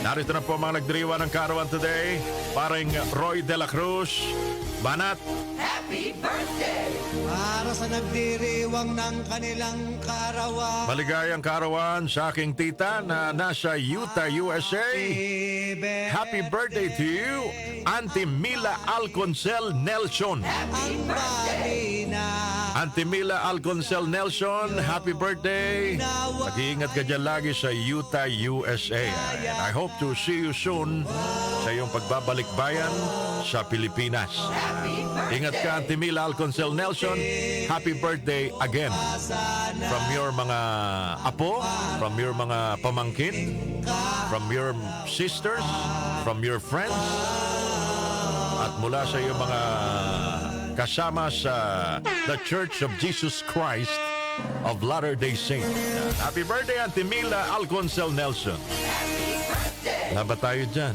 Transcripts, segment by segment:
Narito na po mga nagdiriwa ng karawan today. Paring Roy De La Cruz, Banat. Para sa nagdiriwang ng kanilang karawan. Maligayang karawan sa aking tita na nasa Utah, USA. Happy birthday to you, Auntie Mila Alconcel Nelson. Ang balina. Auntie Mila Alconcel Nelson, happy birthday. Mag-iingat ka dyan lagi sa Utah, USA. And I hope to see you soon sa iyong pagbabalik bayan sa Pilipinas. Ingat ka, Auntie Mila Alconcel Nelson. Happy birthday again. From your mga apo, from your mga pamangkin, from your sisters, from your friends, at mula sa iyong mga kasama sa The Church of Jesus Christ of Latter-day Saints. Happy birthday, Auntie Mila Alconcel Nelson. Wala ba tayo dyan?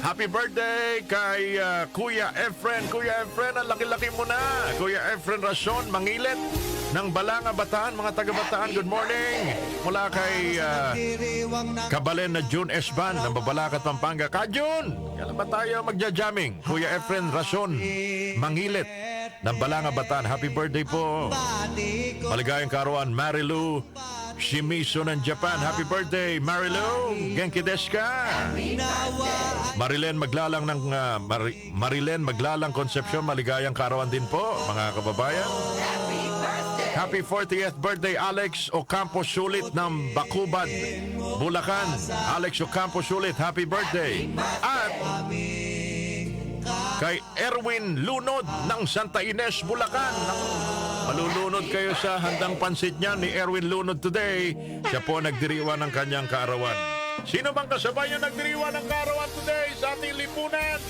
Happy birthday kay Kuya Efren. Kuya Efren, ang laki-laki mo na. Kuya Efren Rason, Mangilit ng Balanga, Bataan. Mga taga-Bataan, good morning. Mula kay Kabalen na June Esban ng Babalacat, Pampanga. Kajun, kailan ba tayo magja-jamming? Kuya Efren Rason, Mangilit ng Balanga, Bataan. Happy birthday po. Maligayang karawan, Marilu Shimizu ng Japan. Happy birthday, Marilu. Genki desu ka? Marilen Maglalang ng Marilen Maglalang Concepcion. Maligayang karawan din po, mga kababayan. Happy 40th birthday, Alex Ocampo Sulit ng Bacubad, Bulacan. Alex Ocampo Sulit, happy birthday. At kay Erwin Lunod ng Santa Ines, Bulacan. Malulunod kayo sa handang pansit niya ni Erwin Lunod today. Siya po nagdiriwa ng kanyang kaarawan. Sino bang kasabay yung nagdiriwa ng kaarawan today sa ating lipunan?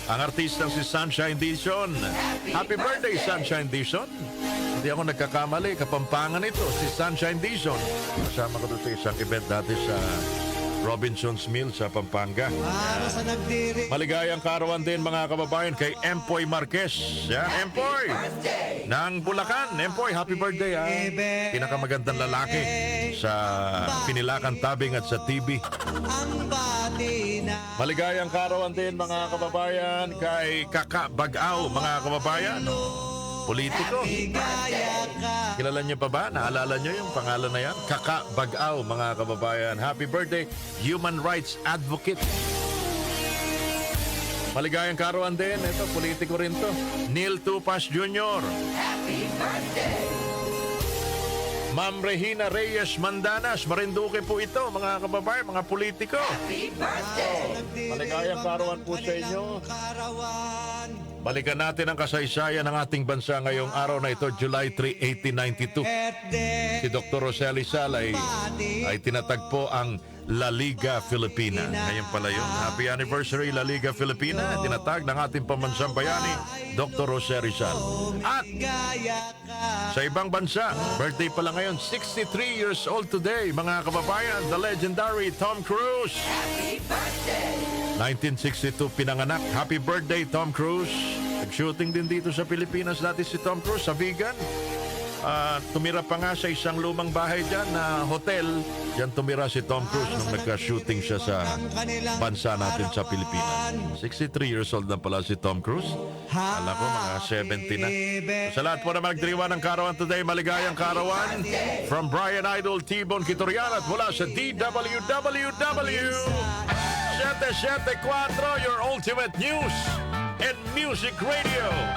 Ang artistang si Sunshine Dizon. Happy birthday, Sunshine Dizon. Hindi ako nagkakamali, Kapampangan ito, si Sunshine Dizon. Kasama ko doon sa isang event dati sa Robinson's Mill sa Pampanga. Para sa nagdiriwang. Maligayang karawan din mga kababayan kay Empoy Marquez. Yan, Empoy ng Bulacan. Empoy, happy birthday ha. Pinakamagandang lalaki sa Pinilakan Tabing at sa TV. Ang balina. Maligayang karawan din mga kababayan kay Kaka Bagaw, mga kababayan. Politiko. Ligaya ka. Kilala niyo pa ba? Naalala niyo yung pangalan na yan? Kaka Bagaw, mga kababayan. Happy birthday, human rights advocate. Maligayang karawan din. Ito, politiko rin to. Neil Tupas Jr. Happy birthday! Ma'am Regina Reyes Mandanas. Marinduque po ito, mga kababayan, mga politiko. Happy birthday! Maligayang karawan po sa inyo. Karawan. Balikan natin ang kasaysayan ng ating bansa ngayong araw na ito, July 3, 1892. Si Dr. Rosely Sal ay tinatagpo ang La Liga Filipina. Ngayon pala yun. Happy anniversary, La Liga Filipina. Tinatag ng ating pambansang bayani, Dr. Rosely Sal. At sa ibang bansa, birthday pala ngayon, 63 years old today, mga kababayan, the legendary Tom Cruise. Happy birthday! 1962 pinanganak. Happy birthday, Tom Cruise. Nag-shooting din dito sa Pilipinas dati si Tom Cruise sa Vigan. Tumira pa nga sa isang lumang bahay dyan na hotel. Diyan tumira si Tom Cruise nung nagka-shooting siya sa bansa natin sa Pilipinas. 63 years old na pala si Tom Cruise. Alam ko mga 70 na. Sa lahat po na magdiriwa ng karawan today, maligayang karawan from Brian Idol, T-Bone Kitorian at mula sa DWWW 774, your ultimate news and music radio.